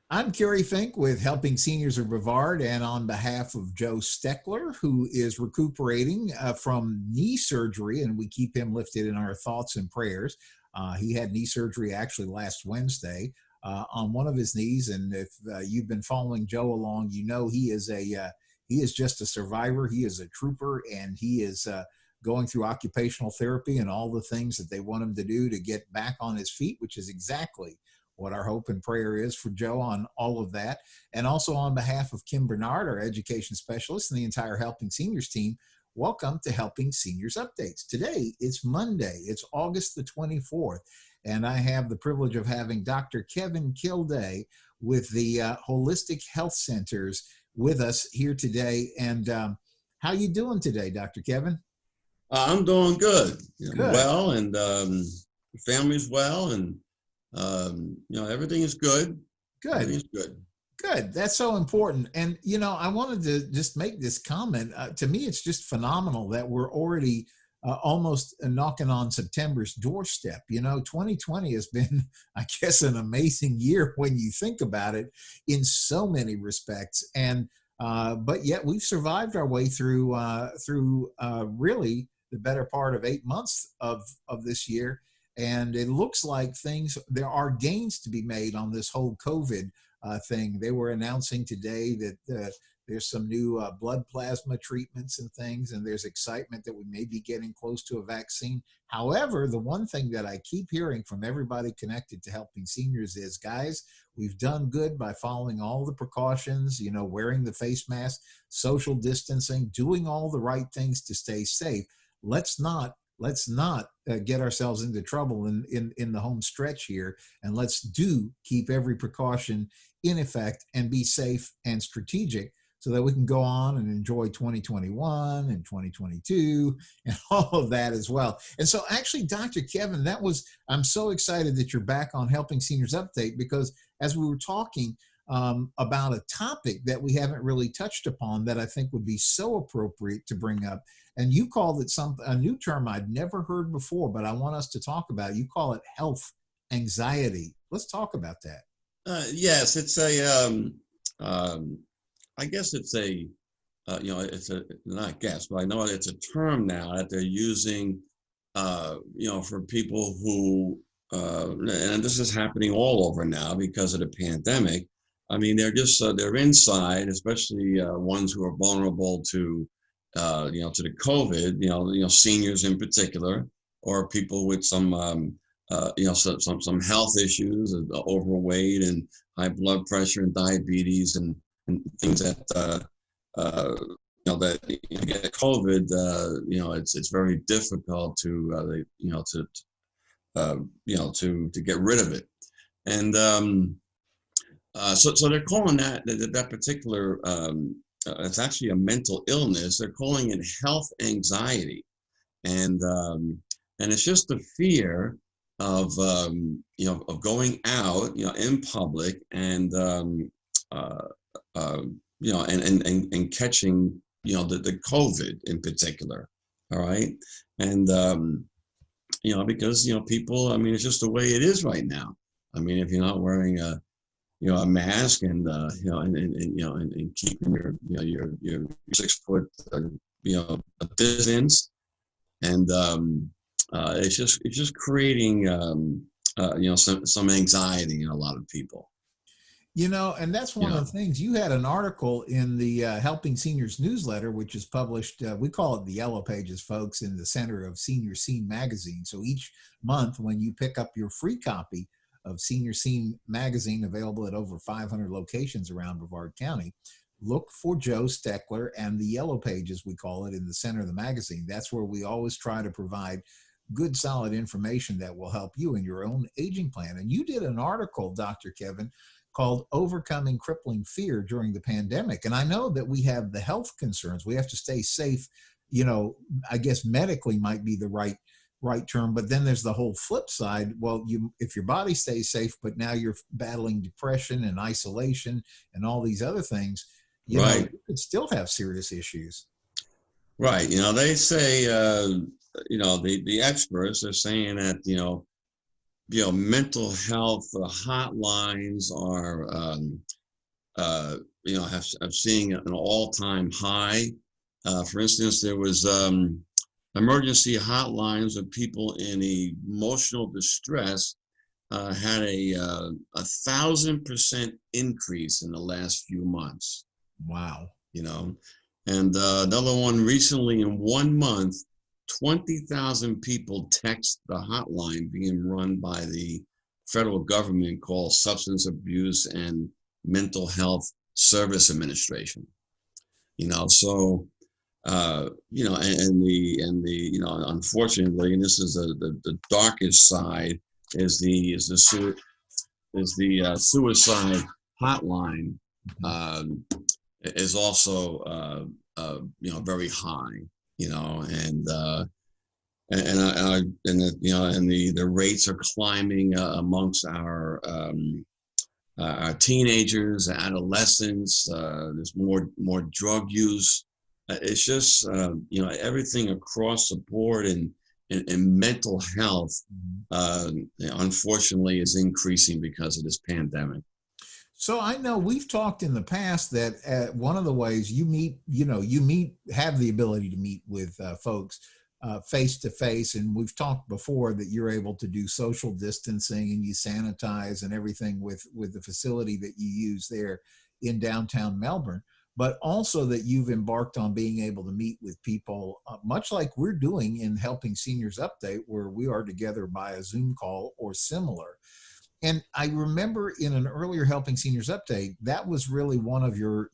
I'm Kerry Fink with Helping Seniors of Brevard, and on behalf of Joe Steckler, who is recuperating from knee surgery, and we keep him lifted in our thoughts and prayers. He had knee surgery actually last Wednesday on one of his knees, and if you've been following Joe along, you know he is just a survivor. He is a trooper, and he is going through occupational therapy and all the things that they want him to do to get back on his feet, which is exactly what our hope and prayer is for Joe on all of that. And also on behalf of Kim Bernard, our education specialist, and the entire Helping Seniors team, welcome to Helping Seniors Updates. Today, it's Monday. It's August the 24th. And I have the privilege of having Dr. Kevin Kilday with the Holistic Health Centers with us here today. And how you doing today, Dr. Kevin? I'm doing good. Good. Well, and family's well, and everything is good. Good. Everything's good. Good. That's so important. And, I wanted to just make this comment. To me, it's just phenomenal that we're already almost knocking on September's doorstep. 2020 has been, I guess, an amazing year when you think about it in so many respects. And, but yet we've survived our way through really the better part of 8 months of this year. And it looks like there are gains to be made on this whole COVID thing. They were announcing today that there's some new blood plasma treatments and things, and there's excitement that we may be getting close to a vaccine. However, the one thing that I keep hearing from everybody connected to Helping Seniors is, guys, we've done good by following all the precautions, wearing the face mask, social distancing, doing all the right things to stay safe. Let's not get ourselves into trouble in the home stretch here, and let's keep every precaution in effect and be safe and strategic so that we can go on and enjoy 2021 and 2022 and all of that as well. And so actually, Dr. Kevin, I'm so excited that you're back on Helping Seniors Update, because as we were talking about a topic that we haven't really touched upon that I think would be so appropriate to bring up. And you called it a new term I'd never heard before, but I want us to talk about it. You call it health anxiety. Let's talk about that. Yes, it's I guess it's not guess, but I know it's a term now that they're using, for people who, and this is happening all over now because of the pandemic. I mean, they're inside, especially ones who are vulnerable to the COVID, seniors in particular, or people with some health issues, overweight and high blood pressure and diabetes and things that get COVID. It's very difficult to get rid of it, and so they're calling that particular. It's actually a mental illness. They're calling it health anxiety, and it's just the fear of going out, in public, and and catching the COVID in particular. All right, and because people. I mean, it's just the way it is right now. I mean, if you're not wearing a mask and and keeping your 6 foot distance, and it's just creating some anxiety in a lot of people. And that's one of the things. You had an article in the Helping Seniors newsletter, which is published, we call it the Yellow Pages, folks, in the center of Senior Scene magazine. So each month when you pick up your free copy of Senior Scene magazine, available at over 500 locations around Brevard County, look for Joe Steckler and the Yellow Pages, we call it, in the center of the magazine. That's where we always try to provide good, solid information that will help you in your own aging plan. And you did an article, Dr. Kevin, called Overcoming Crippling Fear During the Pandemic. And I know that we have the health concerns. We have to stay safe. I guess medically might be the right term, but then there's the whole flip side. Well, if your body stays safe, but now you're battling depression and isolation and all these other things, you could still have serious issues. Right. They say, the experts are saying that, mental health hotlines are, have seeing an all-time high. For instance, there was emergency hotlines of people in emotional distress had a 1,000% increase in the last few months. Wow. You know, and another one recently in 1 month, 20,000 people text the hotline being run by the federal government called Substance Abuse and Mental Health Service Administration. So unfortunately, and this is the darkest side, is the suicide hotline. Is also very high, and the rates are climbing amongst our teenagers, adolescents. There's more drug use. It's just everything across the board, and mental health, unfortunately, is increasing because of this pandemic. So I know we've talked in the past that one of the ways you have the ability to meet with folks face to face, and we've talked before that you're able to do social distancing and you sanitize and everything with the facility that you use there in downtown Melbourne, but also that you've embarked on being able to meet with people, much like we're doing in Helping Seniors Update, where we are together by a Zoom call or similar. And I remember in an earlier Helping Seniors Update, that was really one of your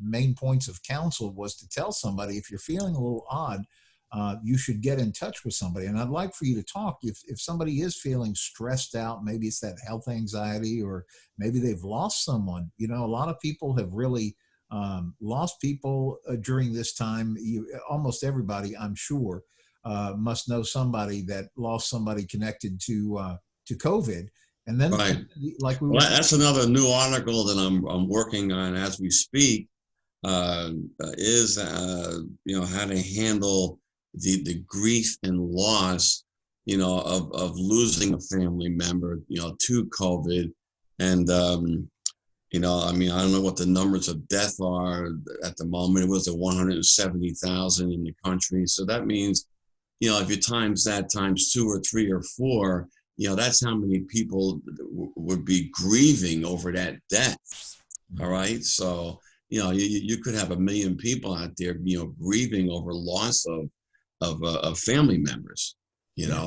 main points of counsel, was to tell somebody, if you're feeling a little odd, you should get in touch with somebody. And I'd like for you to talk, if somebody is feeling stressed out, maybe it's that health anxiety, or maybe they've lost someone. A lot of people have really lost people during this time. Almost everybody, I'm sure, must know somebody that lost somebody connected to COVID. And then, right, like we well, were, that's another new article that I'm working on as we speak. Is how to handle the grief and loss, of losing a family member, to COVID. And I don't know what the numbers of death are at the moment. It was at 170,000 in the country. So that means, if you times that times 2 or 3 or 4, that's how many people would be grieving over that death. All right. So, you could have 1 million people out there, grieving over loss of family members,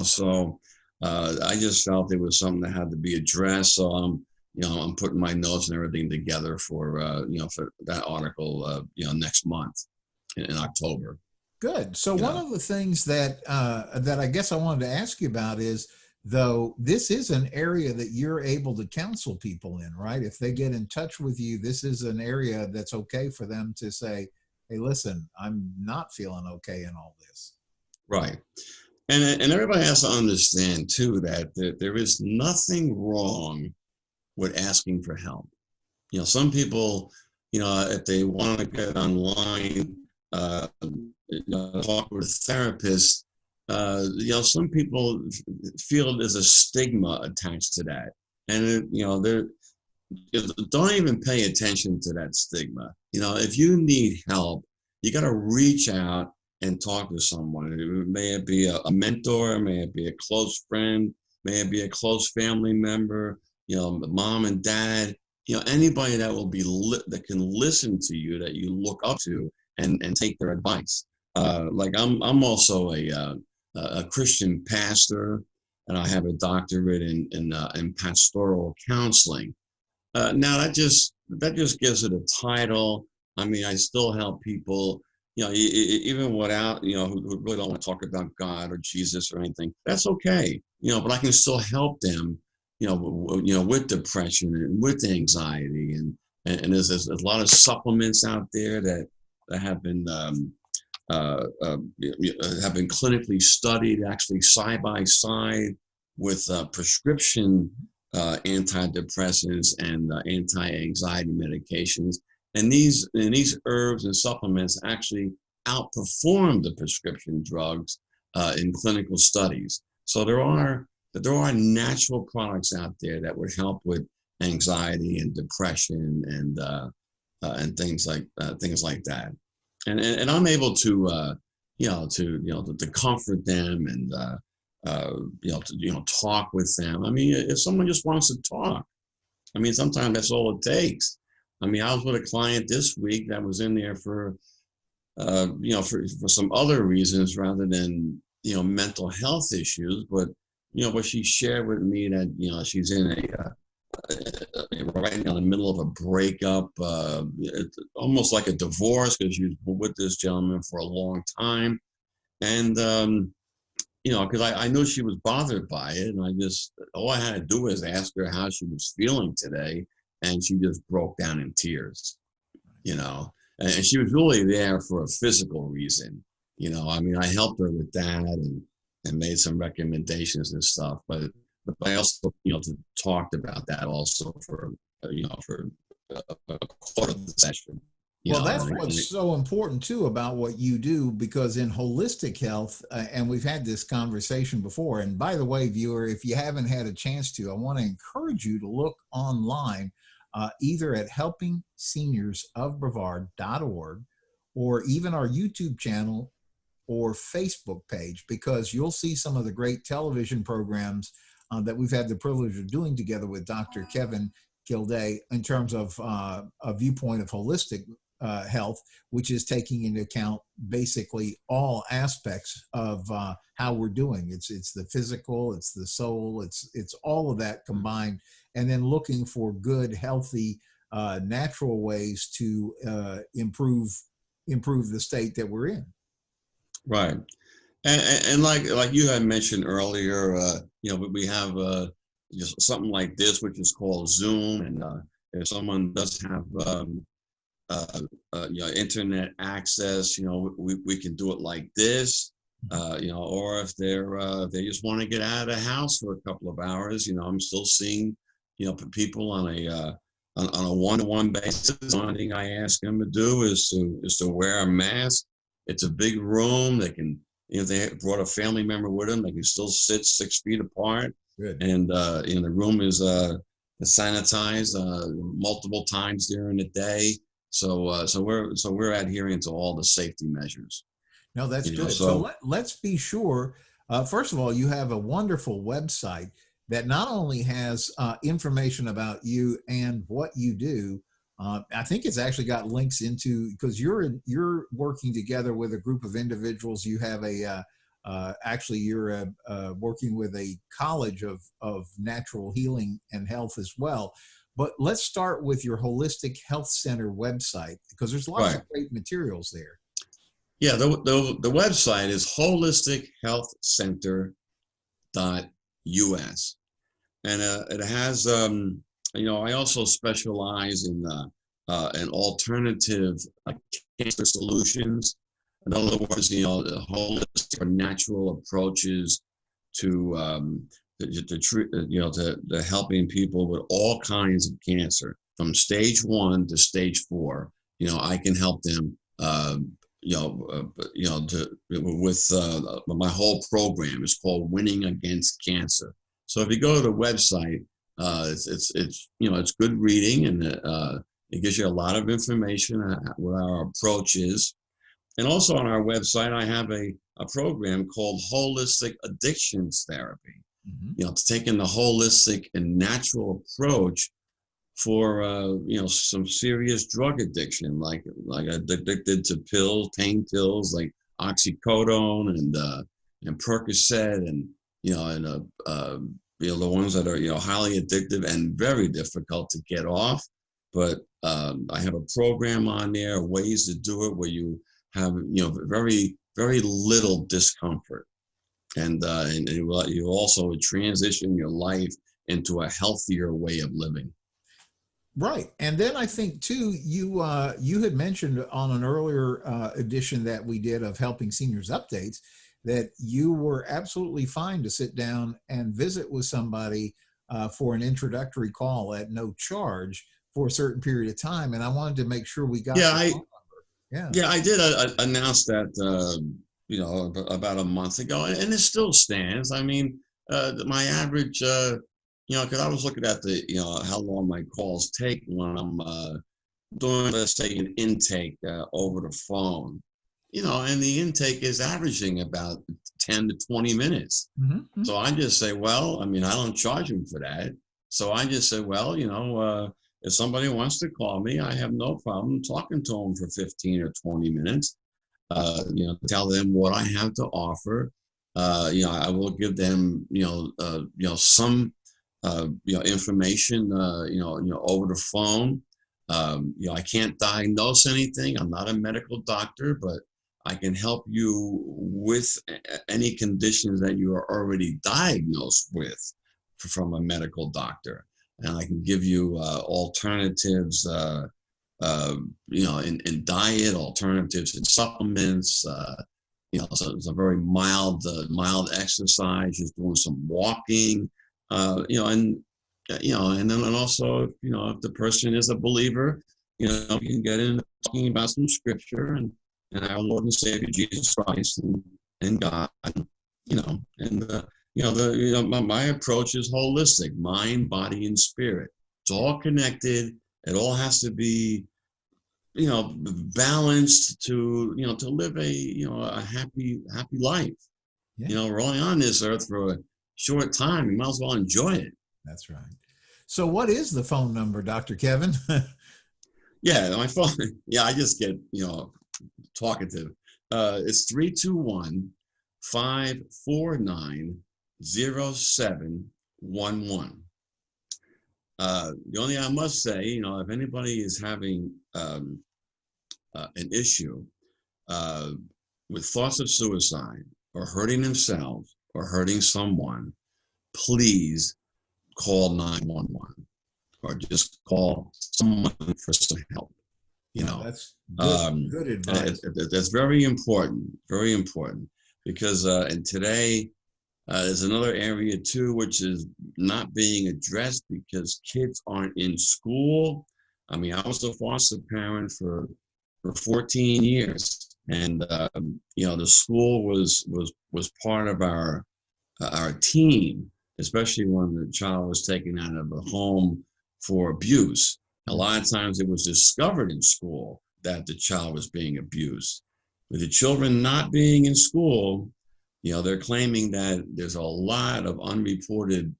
So I just felt it was something that had to be addressed. So I'm putting my notes and everything together for for that article, next month in October. Good. So one of the things that I guess I wanted to ask you about is, though, this is an area that you're able to counsel people in, right? If they get in touch with you, this is an area that's okay for them to say, hey, listen, I'm not feeling okay in all this. Right. And everybody has to understand too that there is nothing wrong with asking for help. Some people, if they want to get online, talk with a therapist, some people feel there's a stigma attached to that, and don't even pay attention to that stigma. If you need help, you got to reach out and talk to someone. May it be a mentor, may it be a close friend, may it be a close family member, mom and dad, anybody that will be that can listen to you, that you look up to, and take their advice. Like I'm also a Christian pastor, and I have a doctorate in pastoral counseling. Now that just gives it a title. I mean, I still help people, even without, who really don't want to talk about God or Jesus or anything. That's okay, but I can still help them, with depression and with anxiety, and there's a lot of supplements out there that have been clinically studied, actually side by side with prescription antidepressants and anti-anxiety medications. And these herbs and supplements actually outperform the prescription drugs in clinical studies. So there are that there are natural products out there that would help with anxiety and depression and things like that. And I'm able to to comfort them and talk with them. I mean, if someone just wants to talk, I mean, sometimes that's all it takes. I mean, I was with a client this week that was in there for for some other reasons rather than mental health issues, but she shared with me that she's in right in the middle of a breakup, almost like a divorce, because she was with this gentleman for a long time, and because I knew she was bothered by it, and all I had to do was ask her how she was feeling today, and she just broke down in tears, and she was really there for a physical reason. I mean, I helped her with that and made some recommendations and stuff, but I also talked about that also for a quarter of the session. Well, that's what's so important too about what you do, because in holistic health, and we've had this conversation before. And by the way, viewer, if you haven't had a chance to, I want to encourage you to look online, either at helpingseniorsofbrevard.org or even our YouTube channel or Facebook page, because you'll see some of the great television programs that we've had the privilege of doing together with Dr. Kevin Kilday in terms of a viewpoint of holistic health, which is taking into account basically all aspects of how we're doing. It's the physical, it's the soul, it's all of that combined, and then looking for good, healthy, natural ways to improve the state that we're in. Right. And like you had mentioned earlier, we have something like this, which is called Zoom, and if someone does have internet access, we can do it like this, or if they just want to get out of the house for a couple of hours, I'm still seeing people on a one-to-one basis. The only thing I ask them to do is to wear a mask. It's a big room. They can, if they brought a family member with them, they can still sit 6 feet apart. Good. And the room is sanitized multiple times during the day. So we're adhering to all the safety measures. No, that's good. So let's be sure. First of all, you have a wonderful website that not only has information about you and what you do. I think it's actually got links into, because you're working together with a group of individuals. You have you're working with a college of natural healing and health as well. But let's start with your Holistic Health Center website, because there's lots of great materials there. Yeah, the website is holistichealthcenter.us, and it has I also specialize in alternative cancer solutions. In other words, the holistic or natural approaches to helping people with all kinds of cancer, from stage 1 to stage 4. I can help them. With my whole program is called Winning Against Cancer. So if you go to the website, it's good reading, and it gives you a lot of information what our approach is. And also on our website, I have a program called Holistic Addictions Therapy. Mm-hmm. Taking the holistic and natural approach for some serious drug addiction, like addicted to pain pills like oxycodone and Percocet, and the ones that are highly addictive and very difficult to get off. But I have a program on there, ways to do it where you have very, very little discomfort, and you also transition your life into a healthier way of living. Right. And then I think too, you had mentioned on an earlier edition that we did of Helping Seniors Updates that you were absolutely fine to sit down and visit with somebody for an introductory call at no charge for a certain period of time. And I wanted to make sure we got the phone number. Yeah, I did announce that about a month ago, and it still stands. I mean, my average, because I was looking at the, how long my calls take when I'm doing, let's say, an intake over the phone, and the intake is averaging about 10 to 20 minutes. Mm-hmm. So I just say, well, I mean, I don't charge them for that. So I just say, well, if somebody wants to call me, I have no problem talking to them for 15 or 20 minutes. Tell them what I have to offer. I will give them, some, information, over the phone. I can't diagnose anything. I'm not a medical doctor, but I can help you with any conditions that you are already diagnosed with from a medical doctor. And I can give you alternatives, in diet, alternatives in supplements, so it's a very mild exercise, just doing some walking, and also, if the person is a believer, you can get into talking about some scripture and our Lord and Savior Jesus Christ and God, my approach is holistic, mind, body, and spirit. It's all connected. It all has to be, balanced to live a happy life. Yeah. We're only on this earth for a short time. You might as well enjoy it. That's right. So what is the phone number, Dr. Kevin? Yeah, my phone. Yeah, I just get, talkative. It's 321-549-0711. The only I must say, if anybody is having an issue with thoughts of suicide or hurting themselves or hurting someone, please call 911 or just call someone for some help. That's good advice. That's very important, because and today there's another area too, which is not being addressed because kids aren't in school. I mean, I was a foster parent for 14 years, and the school was part of our team, especially when the child was taken out of a home for abuse. A lot of times it was discovered in school that the child was being abused. With the children not being in school, they're claiming that there's a lot of unreported,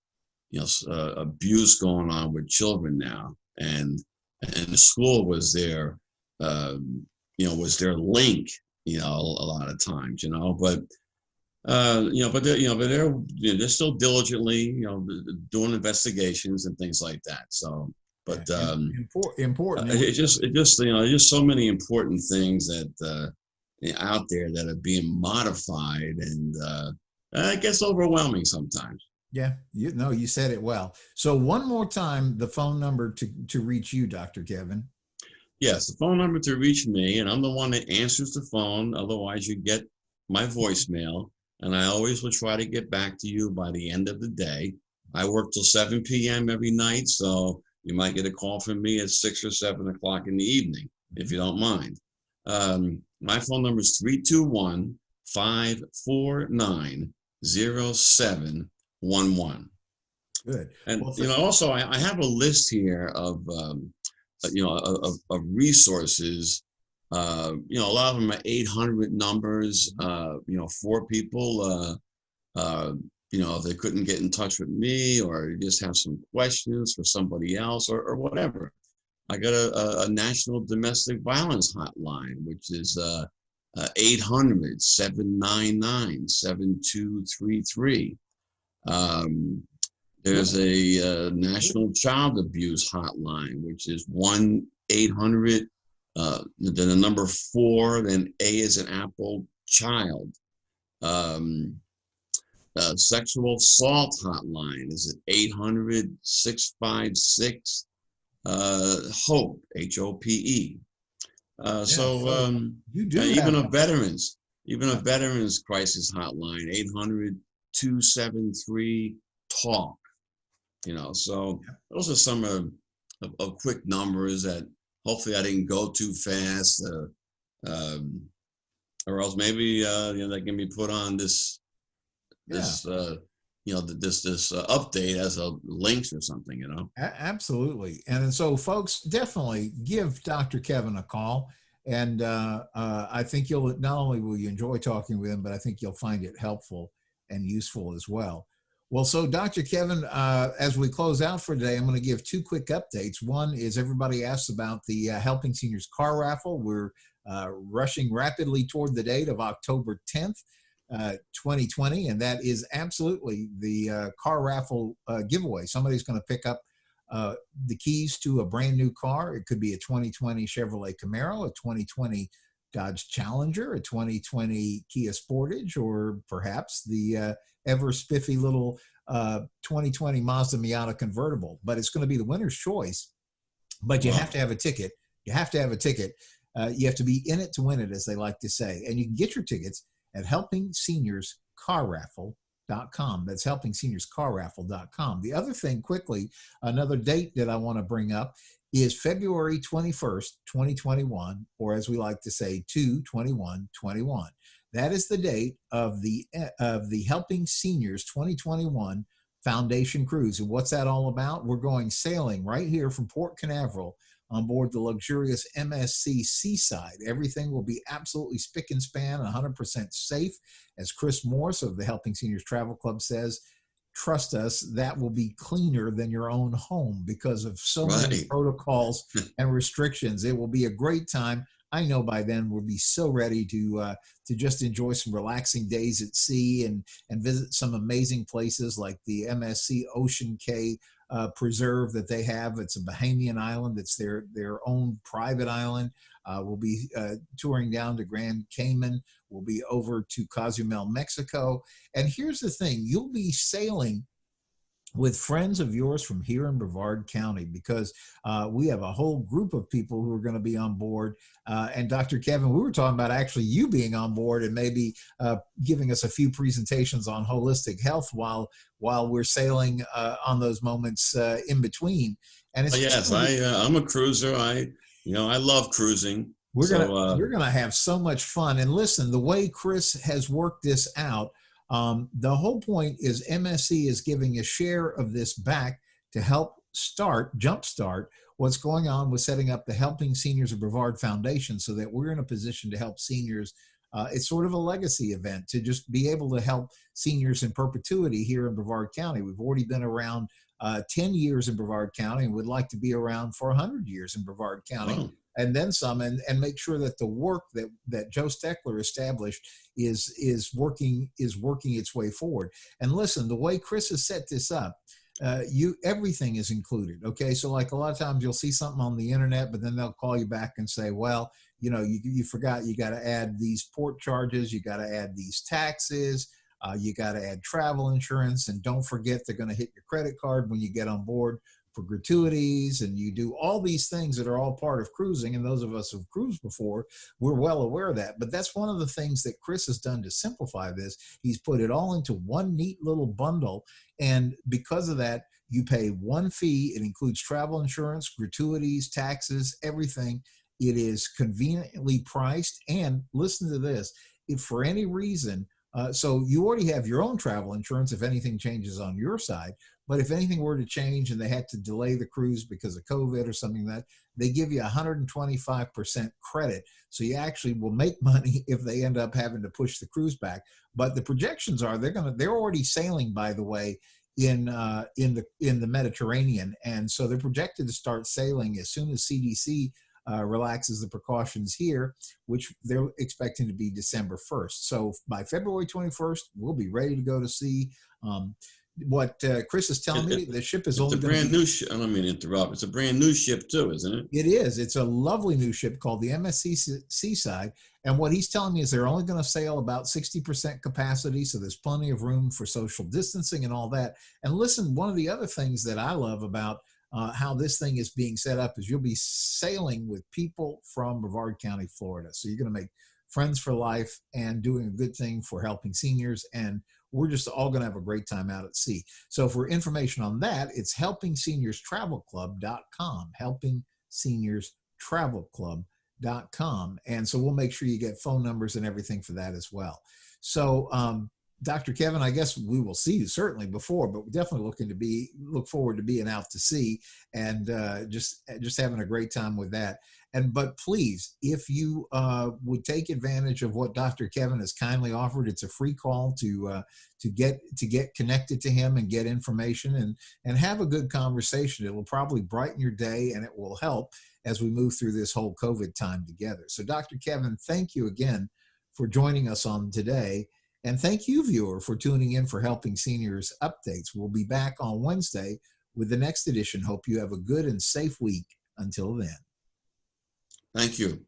abuse going on with children now, and the school was their, was their link, a lot of times, but they're still diligently, doing investigations and things like that. So, but important. It's just there's just so many important things that out there that are being modified, and it gets overwhelming sometimes. Yeah, you said it well. So one more time, the phone number to reach you, Dr. Kevin. Yes, the phone number to reach me, and I'm the one that answers the phone. Otherwise, you get my voicemail, and I always will try to get back to you by the end of the day. I work till 7 p.m. every night, so you might get a call from me at 6 or 7 o'clock in the evening, if you don't mind. My phone number is 321-549-0711. Good. And also I have a list here of resources. A lot of them are 800 numbers. For people. If they couldn't get in touch with me, or you just have some questions for somebody else, or whatever. I got a national domestic violence hotline, which is 800-799-7233. There's a national child abuse hotline, which is 1-800, then the number 4, then A as an apple, child. Sexual assault hotline is at 800-656 HOPE, HOPE. You do even a veterans crisis hotline, 800-273-TALK. So those are some of quick numbers that hopefully I didn't go too fast, or else maybe they can be put on this this update as a links or something, Absolutely. And so, folks, definitely give Dr. Kevin a call. And I think you'll not only will you enjoy talking with him, but I think you'll find it helpful and useful as well. Well, so Dr. Kevin, as we close out for today, I'm going to give two quick updates. One is everybody asks about the Helping Seniors Car Raffle. We're rushing rapidly toward the date of October 10th. 2020, and that is absolutely the car raffle giveaway. Somebody's going to pick up the keys to a brand new car. It could be a 2020 Chevrolet Camaro, a 2020 Dodge Challenger, a 2020 Kia Sportage, or perhaps the ever spiffy little 2020 Mazda Miata convertible. But it's going to be the winner's choice. But you have to have a ticket. You have to have a ticket. You have to be in it to win it, as they like to say. And you can get your tickets at helpingseniorscarraffle.com. That's helpingseniorscarraffle.com. The other thing, quickly, another date that I want to bring up is February 21st, 2021, or as we like to say, 2/21/21. That is the date of the Helping Seniors 2021 Foundation Cruise. And what's that all about? We're going sailing right here from Port Canaveral on board the luxurious MSC Seaside. Everything will be absolutely spick and span, 100% safe. As Chris Morse of the Helping Seniors Travel Club says, trust us, that will be cleaner than your own home because of so many protocols and restrictions. It will be a great time. I know by then we'll be so ready to just enjoy some relaxing days at sea and visit some amazing places like the MSC Ocean Cay preserve that they have. It's a Bahamian island. It's their own private island. We'll be touring down to Grand Cayman. We'll be over to Cozumel, Mexico. And here's the thing, you'll be sailing with friends of yours from here in Brevard County, because we have a whole group of people who are going to be on board. And Dr. Kevin, we were talking about actually you being on board and maybe giving us a few presentations on holistic health while we're sailing on those moments in between. And it's yes, I'm a cruiser. I love cruising. You're gonna have so much fun. And listen, the way Chris has worked this out, the whole point is MSC is giving a share of this back to help jumpstart what's going on with setting up the Helping Seniors of Brevard Foundation, so that we're in a position to help seniors. It's sort of a legacy event to just be able to help seniors in perpetuity here in Brevard County. We've already been around 10 years in Brevard County and would like to be around for 100 years in Brevard County. Wow. And then some, and make sure that the work that Joe Steckler established is working its way forward. And listen, the way Chris has set this up, everything is included. Okay, so like a lot of times you'll see something on the internet, but then they'll call you back and say, well, you forgot, you got to add these port charges, you got to add these taxes, you got to add travel insurance, and don't forget they're going to hit your credit card when you get on board for gratuities, and you do all these things that are all part of cruising. And those of us who've cruised before, we're well aware of that. But that's one of the things that Chris has done to simplify this. He's put it all into one neat little bundle. And because of that, you pay one fee. It includes travel insurance, gratuities, taxes, everything. It is conveniently priced. And listen to this, if for any reason, so you already have your own travel insurance if anything changes on your side. But if anything were to change and they had to delay the cruise because of COVID or something like that, they give you 125% credit. So you actually will make money if they end up having to push the cruise back. But the projections are they're already sailing, by the way, in the Mediterranean, and so they're projected to start sailing as soon as CDC relaxes the precautions here, which they're expecting to be December 1st. So by February 21st, we'll be ready to go to sea. What Chris is telling me, the ship is only brand new ship. I don't mean to interrupt. It's a brand new ship too, isn't it? It is. It's a lovely new ship called the MSC Seaside. And what he's telling me is they're only going to sail about 60% capacity. So there's plenty of room for social distancing and all that. And listen, one of the other things that I love about how this thing is being set up is you'll be sailing with people from Brevard County, Florida. So you're going to make friends for life and doing a good thing for helping seniors. And we're just all going to have a great time out at sea. So for information on that, it's helpingseniourstravelclub.com, helpingseniourstravelclub.com. And so we'll make sure you get phone numbers and everything for that as well. So Dr. Kevin, I guess we will see you certainly before, but we're definitely look forward to being out to sea and just having a great time with that. And but please, if you would take advantage of what Dr. Kevin has kindly offered, it's a free call to get connected to him and get information and have a good conversation. It will probably brighten your day and it will help as we move through this whole COVID time together. So, Dr. Kevin, thank you again for joining us on today. And thank you, viewer, for tuning in for Helping Seniors Updates. We'll be back on Wednesday with the next edition. Hope you have a good and safe week. Until then. Thank you.